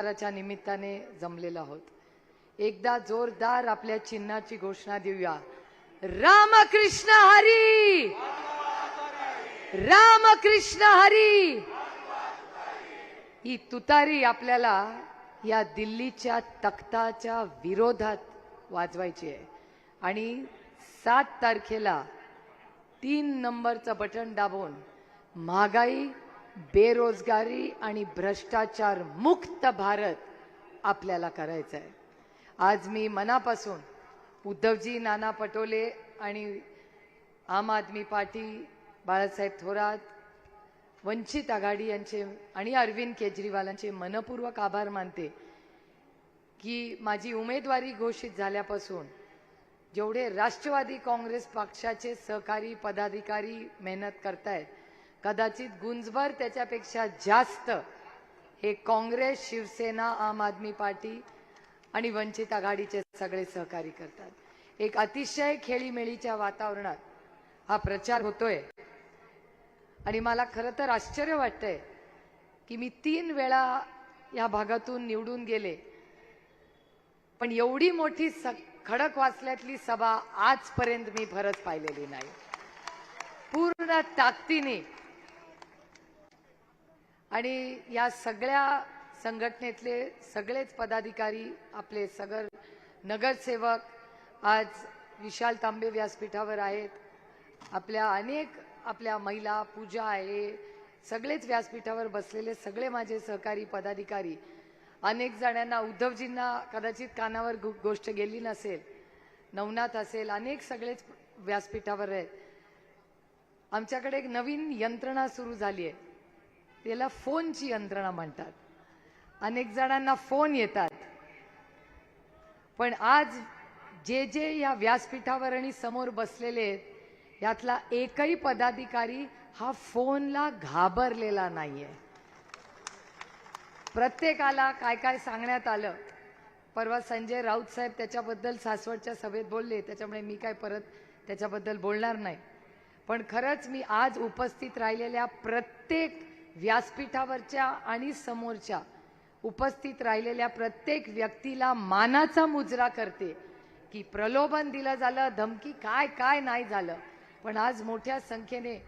प्रचाराच्या निमित्ताने जमलेलो आहोत। एकदा जोरदार आपल्या चिन्हाची घोषणा देऊया। रामकृष्ण हरी, रामकृष्ण हरी। ही तुतारी आपल्याला या दिल्लीच्या तख्ताच्या विरोधात वाजवायची आहे आणि 7 तारखेला 3 नंबरचं बटन दाबून महागाई, बेरोजगारी आणि भ्रष्टाचार मुक्त भारत आपल्याला करायचा आहे। आज मी मनापासून उद्धवजी, नाना पटोले आणि आम आदमी पार्टी, बाळासाहेब थोरात, वंचित आघाडी यांचे आणि अरविंद केजरीवाल यांचे मनपूर्वक आभार मानते की माझी उमेदवारी घोषित झाल्यापासून जेवढे राष्ट्रवादी काँग्रेस पक्षाचे सहकारी पदाधिकारी मेहनत करतायत, कदाचित गुंजभर त्याच्यापेक्षा जास्त हे काँग्रेस, शिवसेना, आम आदमी पार्टी आणि वंचित आघाडीचे सगळे सहकारी करतात। एक अतिशय खेळीमेळीच्या वातावरणात हा प्रचार होतोय आणि मला खरं तर आश्चर्य वाटतंय की मी 3 वेळा या भागातून निवडून गेले, पण एवढी मोठी खडकवासल्यातली सभा आजपर्यंत मी खरंच पाहिलेली नाही। पूर्ण ताकदीने आणि या सगळ्या संघटनेतले सगळेच पदाधिकारी, आपले सगळे नगरसेवक आज विशाल तांबे व्यासपीठावर आहेत, आपल्या महिला, पूजा आहे, सगळेच व्यासपीठावर बसलेले सगळे माझे सहकारी पदाधिकारी, अनेक जणांना, उद्धवजींना कदाचित कानावर गोष्ट गेली नसेल, नवनाथ असेल, अनेक सगळेच व्यासपीठावर आहेत। आमच्याकडे एक नवीन यंत्रणा सुरू झाली आहे, त्याला फोनची यंत्रणा म्हणतात। अनेक जणांना फोन येतात, पण आज जे या व्यासपीठावर आणि समोर बसलेले आहेत यातला एकही पदाधिकारी हा फोनला घाबरलेला नाहीये। प्रत्येकाला काय काय सांगण्यात आलं। परवा संजय राऊत साहेब त्याच्याबद्दल सासवडच्या सभेत बोलले, त्याच्यामुळे मी काय परत त्याच्याबद्दल बोलणार नाही। पण खरंच मी आज उपस्थित राहिलेल्या प्रत्येक व्यासपीठावरच्या आणि समोरच्या उपस्थित राहिलेल्या प्रत्येक व्यक्तीला मानाचा मुजरा करते की प्रलोभन दिलं झालं, धमकी काय नाही झालं, पण आज मोठ्या संख्येने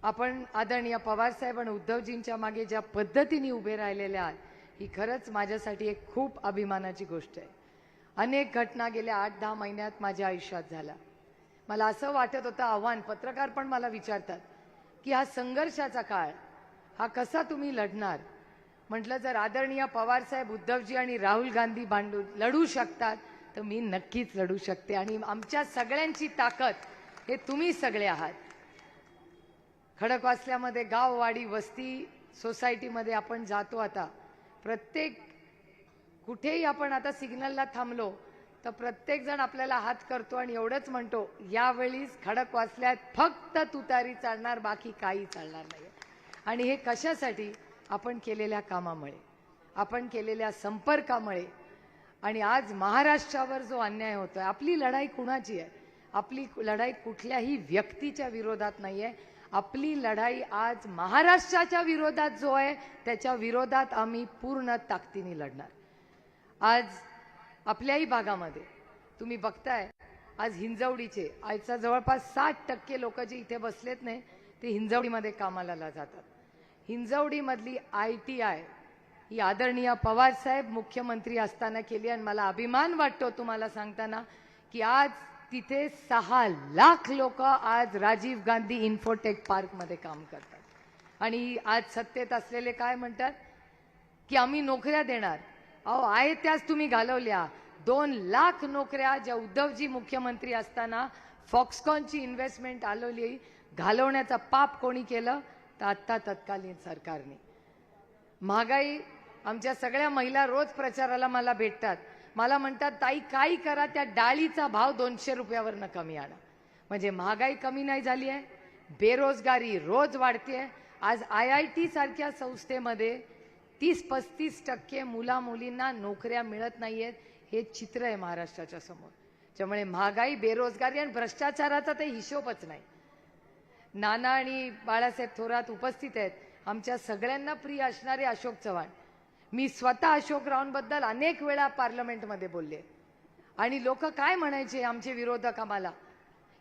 आपण आदरणीय पवार साहेब आणि उद्धवजींच्या मागे ज्या पद्धतीने उभे राहिलेले आहात, ही खरंच माझ्यासाठी एक खूप अभिमानाची गोष्ट आहे। अनेक घटना गेल्या 8-10 महिन्यात माझ्या आयुष्यात झाल्या। मला असं वाटत होतं, आव्हान पत्रकार पण मला विचारतात की हा संघर्षाचा काळ हा कसा तुम्ही लढणार। म्हटलं जर आदरणीय पवार साहेब, उद्धवजी आणि राहुल गांधी लढू शकतात तर मी नक्कीच लढू शकते आणि आमच्या सगळ्यांची ताकद हे तुम्ही सगळे आहात। खडकवासल्यामध्ये गाववाडी, वस्ती, सोसायटीमध्ये आपण जातो, आता प्रत्येक कुठेही आपण आता सिग्नलला थांबलो तर प्रत्येक जण आपल्याला हात करतो आणि एवढंच म्हणतो, यावेळी खडकवासल्यात फक्त तुतारी चालणार, बाकी काही चालणार नाही। आणि हे कशासाठी? आपण केलेल्या कामामुळे, आपण केलेल्या संपर्कामुळे। आणि आज महाराष्ट्रावर जो अन्याय होतोय, आपली लढाई कुणाची आहे? आपली लढाई कुठल्याही व्यक्तीच्या विरोधात नाहीये, आपली लढाई आज महाराष्ट्राच्या विरोधात जो आहे त्याच्या विरोधात आम्ही पूर्ण ताकदीने लढणार। आज आपल्याही भागामध्ये तुम्ही बघताय, आज हिंजवडीचे आजचा जवळपास 60% लोक जे इथे बसलेत नाही ते हिंजवडीमध्ये कामाला जातात। हिंजवडीमधली ITI ही आदरणीय पवार साहेब मुख्यमंत्री असताना केली आणि मला अभिमान वाटतो तुम्हाला सांगताना की आज तिथे 6 लाख लोक आज राजीव गांधी इन्फोटेक पार्क मध्ये काम करतात। आणि आज सत्तेत असलेले काय म्हणतात की आम्ही नोकऱ्या देणार। अहो, आहे त्याच तुम्ही घालवल्या। 2 लाख नोकऱ्या ज्या उद्धवजी मुख्यमंत्री असताना फॉक्सकॉनची इन्व्हेस्टमेंट आलेली घालवण्याचा पाप कोणी केलं? तर आता तत्कालीन सरकारने। महागाई, आमच्या सगळ्या महिला रोज प्रचाराला मला भेटतात, मला म्हणतात ताई काही करा, त्या डाळीचा भाव 200 रुपयावरनं कमी आणा। म्हणजे महागाई कमी नाही झाली आहे, बेरोजगारी रोज वाढते। आज IIT सारख्या संस्थेमध्ये 30-35% मुला-मुलींना नोकऱ्या मिळत नाहीयेत, हे चित्र आहे महाराष्ट्राच्या समोर। त्यामुळे महागाई, बेरोजगारी आणि भ्रष्टाचाराचा ते हिशोबच नाही। नाना आणि बाळासाहेब थोरात उपस्थित आहेत, आमच्या सगळ्यांना प्रिय असणारे अशोक चव्हाण, मी स्वतः अशोकरावांबद्दल अनेक वेळा पार्लमेंटमध्ये बोलले आणि लोक काय म्हणायचे आमचे विरोधक आम्हाला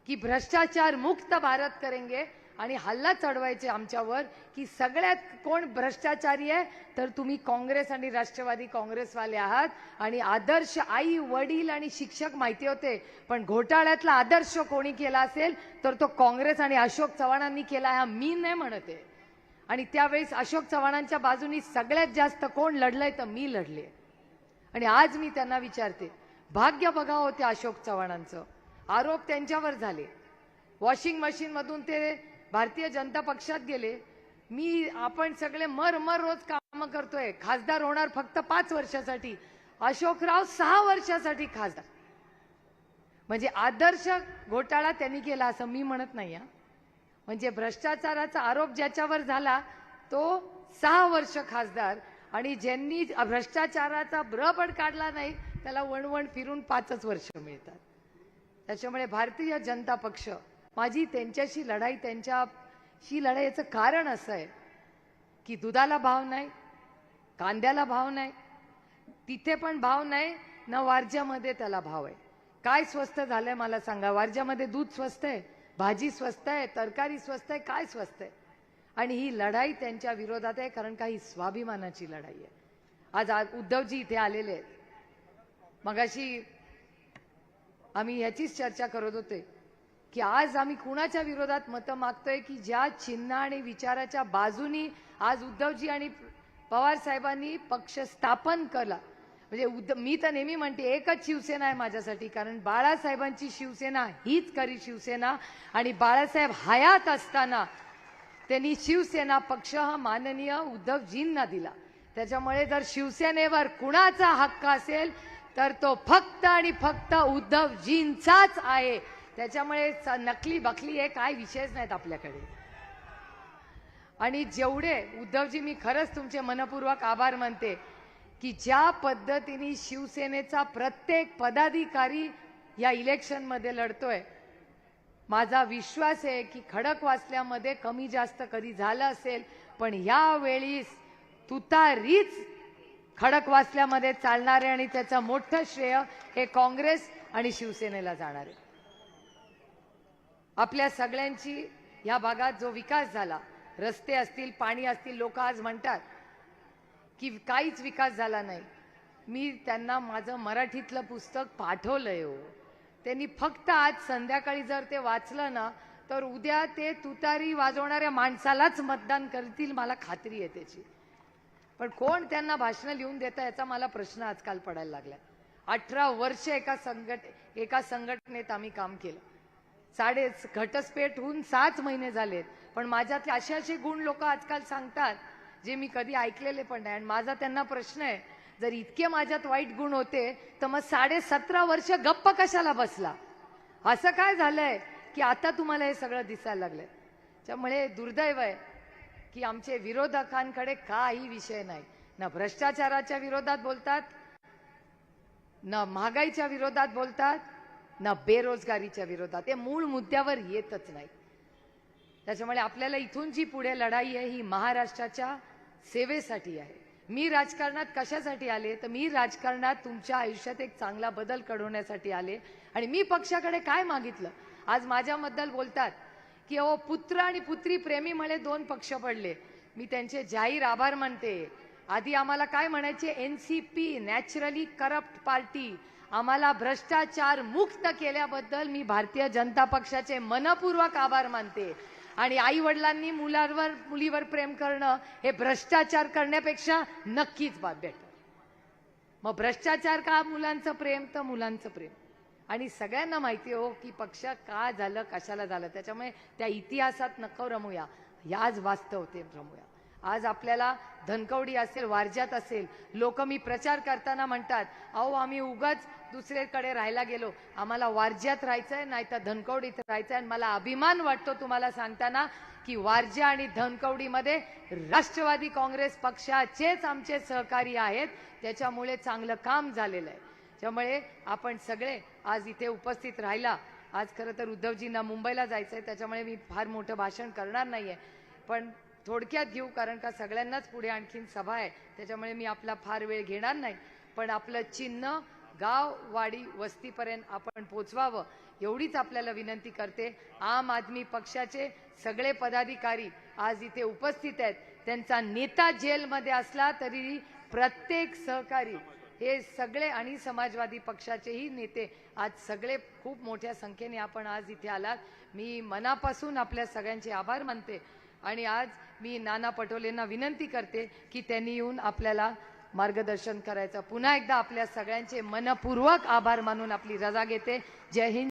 की भ्रष्टाचार मुक्त भारत करेंगे आणि हल्ला चढवायचे आमच्यावर की सगळ्यात कोण भ्रष्टाचारी आहे तर तुम्ही काँग्रेस आणि राष्ट्रवादी काँग्रेसवाले आहात आणि आदर्श आई वडील आणि शिक्षक माहिती होते पण घोटाळ्यातला आदर्श कोणी केला असेल तर तो काँग्रेस आणि अशोक चव्हाणांनी केला हा मी नाही म्हणते आणि त्यावेळेस अशोक चव्हाणांच्या बाजूनी सगळ्यात जास्त कोण लढलंय तर मी लढले आणि आज मी त्यांना विचारते भाग्य बघावं होते अशोक चव्हाणांचं आरोप त्यांच्यावर झाले वॉशिंग मशीन मधून ते भारतीय जनता पक्षात गेले मी आपण सगळे मर रोज काम करतोय खासदार होणार फक्त 5 वर्षासाठी अशोकराव 6 वर्षासाठी खासदार म्हणजे आदर्श घोटाळा त्यांनी केला असं मी म्हणत नाही म्हणजे भ्रष्टाचाराचा आरोप ज्याच्यावर झाला तो 6 वर्ष खासदार आणि ज्यांनी भ्रष्टाचाराचा ब्रबड काढला नाही त्याला वणवण फिरून 5च वर्ष मिळतात त्याच्यामुळे भारतीय जनता पक्ष माझी त्यांच्याशी लढाई त्यांच्याशी लढाईचं कारण असं आहे की दुधाला भाव नाही कांद्याला भाव नाही तिथे पण भाव नाही ना वारज्यामध्ये त्याला भाव आहे काय स्वस्त झालंय मला सांगा वारज्यामध्ये दूध स्वस्त आहे भाजी स्वस्त आहे तरकारी स्वस्त आहे काय स्वस्त आहे आणि ही लढाई त्यांच्या विरोधात आहे कारण काही स्वाभिमानाची लढाई आहे आज उद्धवजी इथे आलेले आहेत मगाशी आम्ही याचीच चर्चा करत होते की आज आम्ही कुणाच्या विरोधात मतं मागतोय की ज्या चिन्ह आणि विचाराच्या बाजूनी आज उद्धवजी आणि पवार साहेबांनी पक्ष स्थापन केला म्हणजे मी तर नेहमी म्हणते एकच शिवसेना आहे माझ्यासाठी कारण बाळासाहेबांची शिवसेना हीच खरी शिवसेना आणि बाळासाहेब हयात असताना त्यांनी शिवसेना पक्ष हा माननीय उद्धवजींना दिला त्याच्यामुळे जर शिवसेनेवर कुणाचा हक्क असेल तर तो फक्त आणि फक्त उद्धवजींचाच आहे त्याच्यामुळे नकली बकली हे काय विषयच नाहीत आपल्याकडे आणि जेवढे उद्धवजी मी खरंच तुमचे मनपूर्वक आभार मानते की ज्या पद्धतीने शिवसेनेचा प्रत्येक पदाधिकारी या इलेक्शन मध्ये लढतोय माझा विश्वास आहे की खडकवासल्यामध्ये कमी जास्त कधी झालं असेल पण यावेळी तुतारीच खडकवासल्यामध्ये चालणार आहे आणि त्याचं मोठं श्रेय हे काँग्रेस आणि शिवसेनेला जाणार आहे आपल्या सगळ्यांची या भागात जो विकास झाला रस्ते असतील पाणी असतील लोक आज म्हणतात की काहीच विकास झाला नाही मी त्यांना माझं मराठीतलं पुस्तक पाठवलंय हो त्यांनी फक्त आज संध्याकाळी जर ते वाचलं ना तर उद्या ते तुतारी वाजवणाऱ्या माणसालाच मतदान करतील मला खात्री आहे त्याची पण कोण त्यांना भाषण लिहून देतं याचा मला प्रश्न आजकाल पडायला लागला 18 वर्ष एका संघटनेत आम्ही काम केलं घटस्फोट होऊन 7 महिने झालेत पण माझ्यातले असे गुण लोक आजकाल सांगतात जे मी कधी ऐकलेले पण नाही आणि माझा त्यांना प्रश्न आहे जर इतके माझ्यात वाईट गुण होते तर मग 17.5 वर्ष गप्प कशाला बसला असं काय झालंय की आता तुम्हाला हे सगळं दिसायला लागलंय त्यामुळे दुर्दैव आहे की आमचे विरोधकांकडे काही विषय नाही ना भ्रष्टाचाराच्या विरोधात बोलतात ना महागाईच्या विरोधात बोलतात ना बेरोजगारीच्या विरोधात हे मूळ मुद्द्यावर येतच नाही त्याच्यामुळे आपल्याला इथून जी पुढे लढाई आहे ही महाराष्ट्राच्या सेवेसाठी आहे मी राजकारणात कशासाठी आले तर मी राजकारणात तुमच्या आयुष्यात एक चांगला बदल घडवण्यासाठी आले आणि मी पक्षाकडे काय मागितलं आज माझ्याबद्दल बोलतात की ओ पुत्र आणि पुत्री प्रेमी मुळे 2 पक्ष पडले मी त्यांचे जाहीर आभार मानते आधी आम्हाला काय म्हणायचे एनसीपी नॅचरली करप्ट पार्टी आम्हाला भ्रष्टाचार मुक्त केल्याबद्दल मी भारतीय जनता पक्षाचे मनपूर्वक आभार मानते आणि आई वडिलांनी मुलीवर प्रेम करणं हे भ्रष्टाचार करण्यापेक्षा नक्कीच बेटर मग भ्रष्टाचार का मुलांचं प्रेम तर मुलांचं प्रेम आणि सगळ्यांना माहिती हो की पक्ष का झालं कशाला झालं त्याच्यामुळे त्या इतिहासात नको रमूया याच वास्तवते रमूया आज आपल्याला धनकवडी असेल वारज्यात असेल लोक मी प्रचार करताना म्हणतात अहो आम्ही उगाच दुसरीकडे राहायला गेलो आम्हाला वारज्यात राहायचंय नाही तर धनकवडीत राहायचंय आणि मला अभिमान वाटतो तुम्हाला सांगताना की वारज्या आणि धनकवडीमध्ये राष्ट्रवादी काँग्रेस पक्षाचेच आमचे सहकारी आहेत त्याच्यामुळे चांगलं काम झालेलं आहे त्यामुळे आपण सगळे आज इथे उपस्थित राहिला आज खरं तर उद्धवजींना मुंबईला जायचंय त्याच्यामुळे मी फार मोठं भाषण करणार नाहीये पण थोडक्यात घेऊ, कारण का सगळ्यांनाच पुढे आणखीन सभा आहे, त्याच्यामुळे मी आपला फार वेळ घेणार नाही. पण आपलं चिन्ह गाव वाडी वस्तीपर्यंत आपण पोचवावं एवढीच आपल्याला विनंती करते. आम आदमी पक्षाचे सगळे पदाधिकारी आज इथे उपस्थित आहेत. त्यांचा नेता जेलमध्ये असला तरी प्रत्येक सहकारी हे सगळे आणि समाजवादी पक्षाचेही नेते आज सगळे खूप मोठ्या संख्येने आपण आज इथे आलात. मी मनापासून आपल्या सगळ्यांचे आभार मानते आणि आज मी नाना पटोलेंना विनंती करते की त्यांनी येऊन आपल्याला मार्गदर्शन करायचं. पुन्हा एकदा आपल्या सगळ्यांचे मनपूर्वक आभार मानून आपली रजा घेते. जय हिंद.